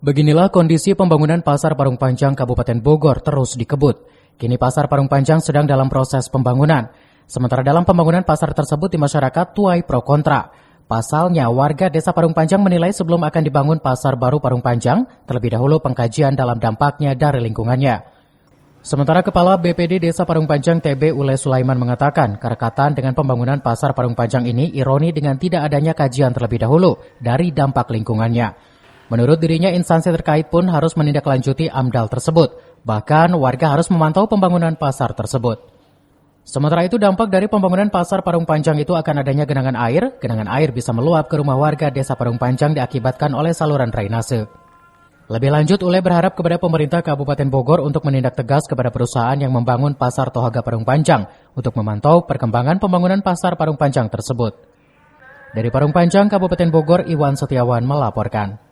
Beginilah kondisi pembangunan Pasar Parung Panjang Kabupaten Bogor terus dikebut. Kini Pasar Parung Panjang sedang dalam proses pembangunan. Sementara dalam pembangunan pasar tersebut di masyarakat tuai pro kontra. Pasalnya warga Desa Parung Panjang menilai sebelum akan dibangun pasar baru Parung Panjang, terlebih dahulu pengkajian dalam dampaknya dari lingkungannya. Sementara Kepala BPD Desa Parung Panjang TB Ule Sulaiman mengatakan, kerekatan dengan pembangunan pasar Parung Panjang ini ironi dengan tidak adanya kajian terlebih dahulu dari dampak lingkungannya. Menurut dirinya, instansi terkait pun harus menindaklanjuti AMDAL tersebut. Bahkan warga harus memantau pembangunan pasar tersebut. Sementara itu, dampak dari pembangunan pasar Parung Panjang itu akan adanya genangan air. Genangan air bisa meluap ke rumah warga Desa Parung Panjang diakibatkan oleh saluran drainase. Lebih lanjut, Ule berharap kepada pemerintah Kabupaten Bogor untuk menindak tegas kepada perusahaan yang membangun pasar Tohaga Parung Panjang untuk memantau perkembangan pembangunan pasar Parung Panjang tersebut. Dari Parung Panjang, Kabupaten Bogor, Iwan Setiawan melaporkan.